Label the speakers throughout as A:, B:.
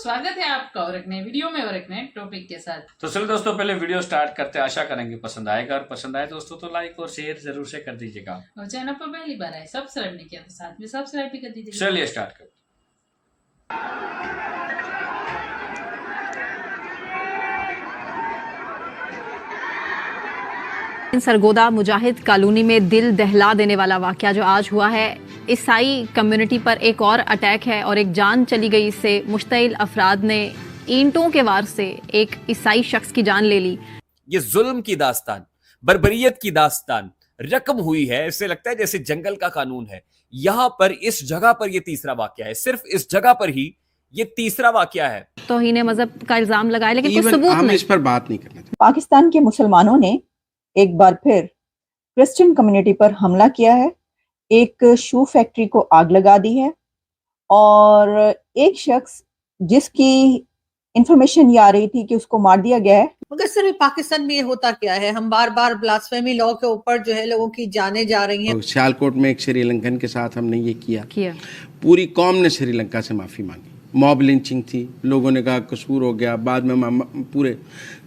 A: स्वागत है आपका और एक नए वीडियो में और एक नए टॉपिक के साथ।
B: तो चलो दोस्तों, पहले वीडियो स्टार्ट करते हैं। आशा करेंगे पसंद आएगा, और पसंद आए दोस्तों तो लाइक और शेयर जरूर से कर दीजिएगा।
A: और चैनल पर पहली बार आए सब्सक्राइब नहीं किया तो साथ में सब्सक्राइब भी कर दीजिएगा।
B: चलिए स्टार्ट करते
C: सरगोदा मुजाहिद कॉलोनी में दिल दहला देने वाला वाकया जो आज हुआ है, ईसाई कम्युनिटी पर एक और अटैक है और एक जान चली गई। इससे मुश्तइल अफराद ने ईंटों के वार से एक ईसाई शख्स की जान ले ली।
D: ये जुल्म की दास्तान, बर्बरियत की दास्तान रकम हुई है। इससे लगता है जैसे जंगल का कानून है। यहां पर इस जगह पर यह तीसरा वाकया है, सिर्फ इस जगह पर ही ये तीसरा वाकया है।
C: तौहीन मजहब का इल्जाम लगाया, लेकिन कुछ सबूत
E: हम
C: नहीं।
E: इस पर बात नहीं करना चाहते।
F: पाकिस्तान के मुसलमानों ने एक बार फिर क्रिश्चियन कम्युनिटी पर हमला किया है, एक शू फैक्ट्री को आग लगा दी है और एक शख्स जिसकी इंफॉर्मेशन ये आ रही थी कि उसको मार दिया गया है।
G: मगर सिर्फ पाकिस्तान में ये होता क्या है, हम बार बार ब्लास्फेमी लॉ के ऊपर जो है लोगों की जानें जा रही हैं।
E: सियालकोट में एक श्रीलंकन के साथ हमने ये किया। पूरी कौम ने श्रीलंका से माफी मांगी। मॉब लिंचिंग थी, लोगों ने कहा कसूर हो गया, बाद में पूरे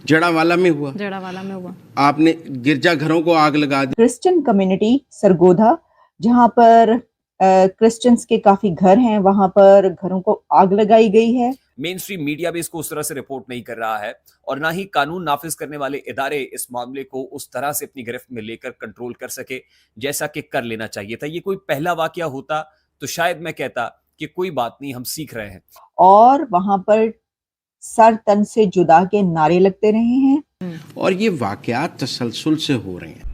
E: जड़ावाला में हुआ। आपने गिरजाघरों को आग लगा दी।
F: क्रिश्चियन कम्युनिटी सरगोधा, जहाँ पर क्रिश्चियंस के काफी घर हैं, वहां पर घरों को आग लगाई गई है।
D: मेन स्ट्रीम मीडिया भी इसको उस तरह से रिपोर्ट नहीं कर रहा है, और ना ही कानून नाफिज करने वाले इदारे इस मामले को उस तरह से अपनी गिरफ्त में लेकर कंट्रोल कर सके जैसा कि कर लेना चाहिए था। ये कोई पहला वाकया होता तो शायद मैं कहता कि कोई बात नहीं, हम सीख रहे हैं।
F: और वहां पर सर तन से जुदा के नारे लगते रहे हैं
E: और ये वाकयात तसलसल से हो रहे हैं।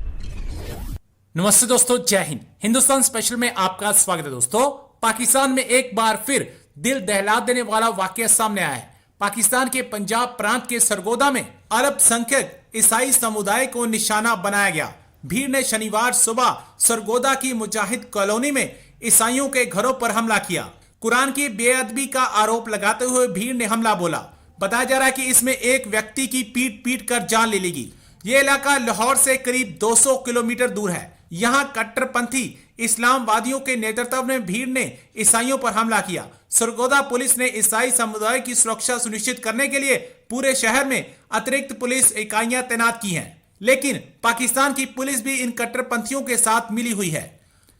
H: नमस्ते दोस्तों, जय हिंद। हिंदुस्तान स्पेशल में आपका स्वागत है। दोस्तों, पाकिस्तान में एक बार फिर दिल दहला देने वाला वाकया सामने आया है। पाकिस्तान के पंजाब प्रांत के सरगोदा में अल्पसंख्यक ईसाई समुदाय को निशाना बनाया गया। भीड़ ने शनिवार सुबह सरगोदा की मुजाहिद कॉलोनी में ईसाइयों के घरों पर हमला किया। कुरान की बेअदबी का आरोप लगाते हुए भीड़ ने हमला बोला। बताया जा रहा है कि इसमें एक व्यक्ति की पीट कर जान ले ली गई। ये इलाका लाहौर से करीब 200 किलोमीटर दूर है। यहाँ कट्टरपंथी इस्लामवादियों के नेतृत्व में भीड़ ने ईसाइयों पर हमला किया। सरगोदा पुलिस ने ईसाई समुदाय की सुरक्षा सुनिश्चित करने के लिए पूरे शहर में अतिरिक्त पुलिस इकाइयां तैनात की हैं, लेकिन पाकिस्तान की पुलिस भी इन कट्टरपंथियों के साथ मिली हुई है।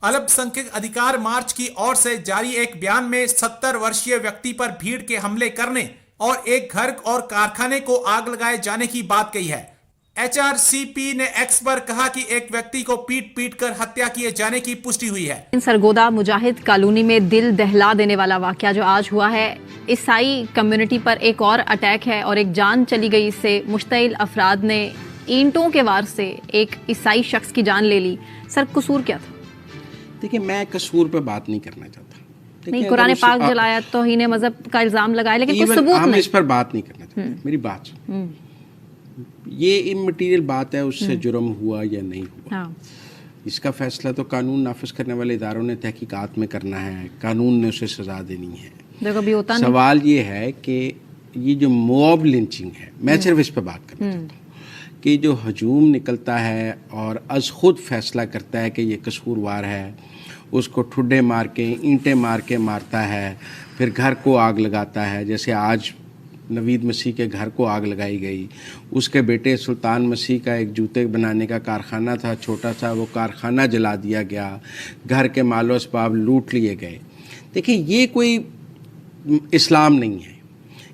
H: अल्पसंख्यक अधिकार मार्च की ओर से जारी एक बयान में 70 वर्षीय व्यक्ति पर भीड़ के हमले करने और एक घर और कारखाने को आग लगाए जाने की बात कही है। HRCP ने एक्स पर कहा कि एक व्यक्ति को पीट कर हत्या किए जाने की पुष्टि हुई है।
C: सरगोदा मुजाहिद कॉलोनी में दिल दहला देने वाला वाकया जो आज हुआ है, ईसाई कम्युनिटी पर एक और अटैक है और एक जान चली गई। इससे मुश्तइल अफराद ने ईंटों के वार से एक ईसाई शख्स की जान ले ली। सर, कसूर क्या था?
E: देखिए, मैं कसूर पे बात नहीं करना चाहता।
C: नहीं, कुरान पाक जलाया, तौहीन मजहब का इल्जाम लगाया, लेकिन कुछ सबूत
E: हम
C: नहीं।
E: इस पर बात नहीं करना चाहते। मेरी बात सुन। ये इमटीरियल बात है, उससे जुर्म हुआ या नहीं हुआ, इसका फैसला तो कानून नाफिज करने वाले इदारों ने तहकीकात में करना है। कानून ने उसे सजा देनी है। सवाल ये है कि ये जो मॉब लिंचिंग है, मैं सिर्फ इस पर बात करना चाहता हूँ कि जो हजूम निकलता है और अज खुद फैसला करता है कि ये कसूरवार है, उसको ठुड्डे मार के, ईंटें मार के मारता है, फिर घर को आग लगाता है। जैसे आज नवीद मसीह के घर को आग लगाई गई। उसके बेटे सुल्तान मसीह का एक जूते बनाने का कारखाना था, छोटा सा, वो कारखाना जला दिया गया। घर के मालो असबाब लूट लिए गए। देखिए, ये कोई इस्लाम नहीं है,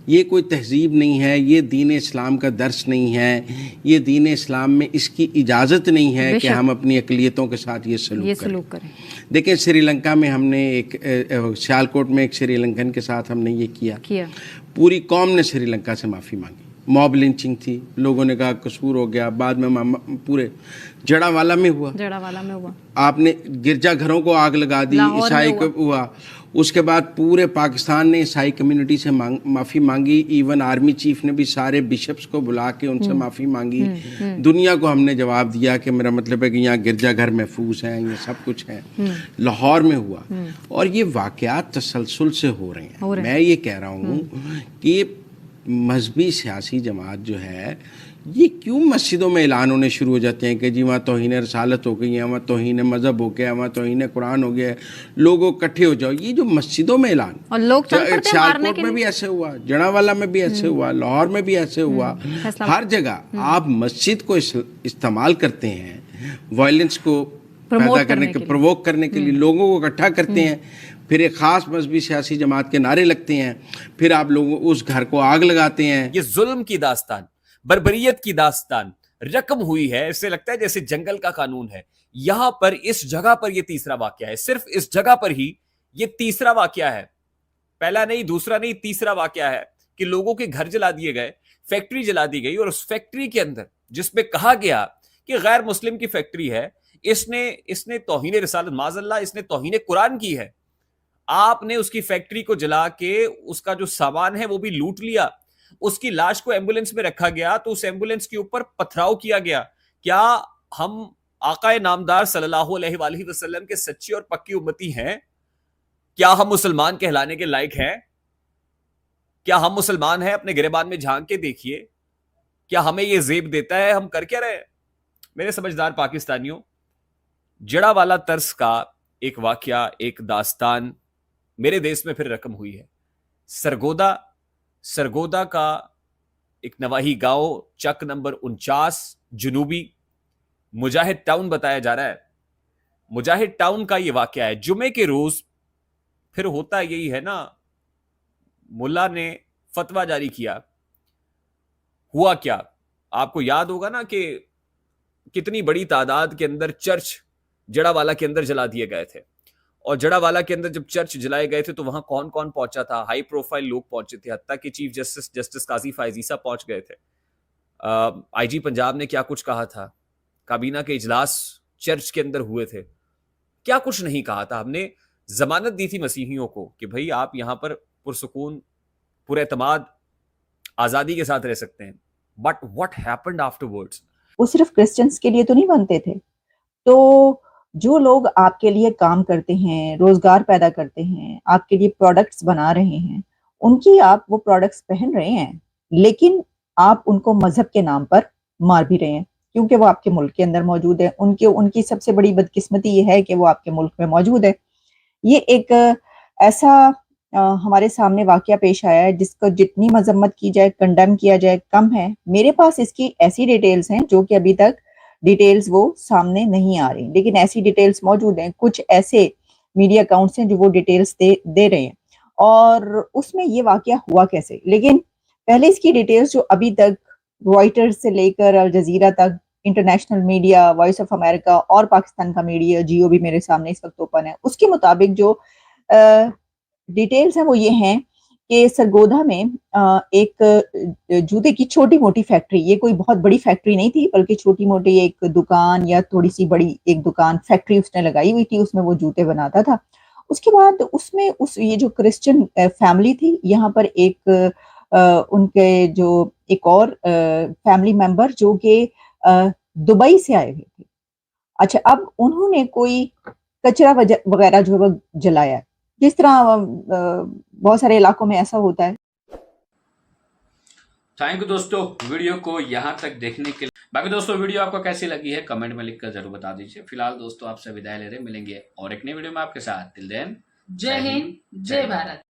E: ये कोई तहजीब नहीं है, ये दीन इस्लाम का दर्स नहीं है, ये दीन इस्लाम में इसकी इजाज़त नहीं है कि हम अपनी अक़लियतों के साथ ये सलूक करें। देखिए, श्रीलंका में हमने सियालकोट में एक श्रीलंकन के साथ हमने ये किया। पूरी कौम ने श्रीलंका से माफ़ी मांगी। मॉब लिंचिंग थी, लोगों ने कहा कसूर हो गया, बाद में पूरे जड़ावाला में हुआ। आपने गिरजाघरों को आग लगा दी, ईसाई को हुआ। उसके बाद पूरे पाकिस्तान ने ईसाई कम्युनिटी से माफ़ी मांगी। इवन आर्मी चीफ ने भी सारे बिशप्स को बुला के उनसे माफ़ी मांगी। दुनिया को हमने जवाब दिया कि मेरा मतलब है कि यहाँ गिरजाघर महफूज हैं, ये सब कुछ है। लाहौर में हुआ और ये वाकयात तसलसल से हो रहे हैं। मैं ये कह रहा हूँ कि मजहबी सियासी जमात जो है ये क्यों मस्जिदों में ऐलान होने शुरू हो जाते हैं कि जी वहाँ तौहीन रसालत हो गई है, वहाँ तौहीन मज़हब हो गया, वहाँ तौहीन कुरान हो गया, लोगों इकट्ठे हो जाओ। ये जो मस्जिदों में ऐलान,
C: और लोग चल पड़ते हैं मारने
E: सियालकोट
C: के
E: में
C: लिए।
E: भी ऐसे हुआ, जड़ावाला में भी ऐसे हुआ, लाहौर में भी ऐसे हुआ, हर जगह आप मस्जिद को इस्तेमाल करते हैं वायलेंस को पैदा करने के, प्रोवोक करने के लिए, लोगों को इकट्ठा करते हैं, फिर एक खास मजहबी सियासी जमात के नारे लगते हैं, फिर आप लोगों उस घर को आग लगाते हैं।
D: ये जुल्म की दास्तान, बर्बरियत की दास्तान रकम हुई है। इससे लगता है जैसे जंगल का कानून है। यहां पर इस जगह पर यह तीसरा वाकया है, सिर्फ इस जगह पर ही यह तीसरा वाकया है। पहला नहीं, दूसरा नहीं, तीसरा वाकया है कि लोगों के घर जला दिए गए, फैक्ट्री जला दी गई, और उस फैक्ट्री के अंदर जिसमें कहा गया कि गैर मुस्लिम की फैक्ट्री है, इसने तौहीन रिसालत, माज़अल्लाह इसने तौहीन कुरान की है, आपने उसकी फैक्ट्री को जला के उसका जो सामान है वो भी लूट लिया। उसकी लाश को एम्बुलेंस में रखा गया तो उस एम्बुलेंस के ऊपर पथराव किया गया। क्या हम आकाए नामदार सल्लल्लाहु अलैहि वसल्लम के सच्ची और पक्की उम्मती हैं? क्या हम मुसलमान कहलाने के लायक हैं? क्या हम मुसलमान हैं? अपने गिरेबान में झांक के देखिए, क्या हमें यह जेब देता है? हम कर क्या रहे हैं? मेरे समझदार पाकिस्तानियों, जड़ावाला तर्स का एक वाकया, एक दास्तान मेरे देश में फिर रकम हुई है। सरगोदा का एक नवाही गांव, चक नंबर 49, जुनूबी मुजाहिद टाउन बताया जा रहा है। मुजाहिद टाउन का यह वाकया है। जुमे के रोज फिर होता यही है ना, मुल्ला ने फतवा जारी किया। हुआ क्या, आपको याद होगा ना कि कितनी बड़ी तादाद के अंदर चर्च जड़ावाला के अंदर जला दिए गए थे। और जड़ावाला के अंदर जब चर्च जलाए गए थे तो वहां कौन कौन पहुंचा था? हाई प्रोफाइल लोग पहुंचे थे, हत्ता कि चीफ जस्टिस काजी फायजी साहब पहुंच गए थे। आईजी पंजाब ने क्या कुछ कहा था, काबीना के इजलास चर्च के अंदर हुए थे, क्या कुछ नहीं कहा था। हमने जमानत दी थी मसीहियों को कि भाई आप यहां पर पुरसुकून, पुरएतमाद, आजादी के साथ रह सकते हैं। But what happened afterwards?
F: वो सिर्फ क्रिश्चियंस के लिए तो नहीं बनते थे। तो जो लोग आपके लिए काम करते हैं, रोजगार पैदा करते हैं, आपके लिए प्रोडक्ट्स बना रहे हैं, उनकी आप वो प्रोडक्ट्स पहन रहे हैं, लेकिन आप उनको मजहब के नाम पर मार भी रहे हैं, क्योंकि वो आपके मुल्क के अंदर मौजूद है। उनकी सबसे बड़ी बदकिस्मती ये है कि वो आपके मुल्क में मौजूद है। ये एक ऐसा हमारे सामने वाकया पेश आया है जिसको जितनी मजम्मत की जाए, कंडेम किया जाए, कम है। मेरे पास इसकी ऐसी डिटेल्स हैं जो कि अभी तक डिटेल्स वो सामने नहीं आ रही, लेकिन ऐसी डिटेल्स मौजूद हैं। कुछ ऐसे मीडिया अकाउंट्स हैं जो वो डिटेल्स दे रहे हैं, और उसमें ये वाकया हुआ कैसे। लेकिन पहले इसकी डिटेल्स जो अभी तक रॉयटर्स से लेकर अल जजीरा तक, international media, voice of America और पाकिस्तान का मीडिया, जियो भी मेरे सामने इस वक्त ओपन है, उसके मुताबिक जो डिटेल्स हैं वो ये हैं कि सरगोधा में एक जूते की छोटी मोटी फैक्ट्री, ये कोई बहुत बड़ी फैक्ट्री नहीं थी बल्कि छोटी मोटी एक दुकान या थोड़ी सी बड़ी एक दुकान, फैक्ट्री उसने लगाई हुई थी, उसमें वो जूते बनाता था। उसके बाद उसमें ये जो क्रिश्चियन फैमिली थी, यहाँ पर एक उनके जो एक और फैमिली मेंबर जो कि दुबई से आए हुए थे। अच्छा, अब उन्होंने कोई कचरा वगैरह जो है जलाया, जिस तरह बहुत सारे इलाकों में ऐसा होता है।
B: थैंक यू दोस्तों वीडियो को यहाँ तक देखने के लिए। बाकी दोस्तों वीडियो आपको कैसी लगी है कमेंट में लिखकर जरूर बता दीजिए। फिलहाल दोस्तों आपसे विदाई ले रहे, मिलेंगे और एक नई वीडियो में आपके साथ। टिल देन,
A: जय हिंद, जय भारत।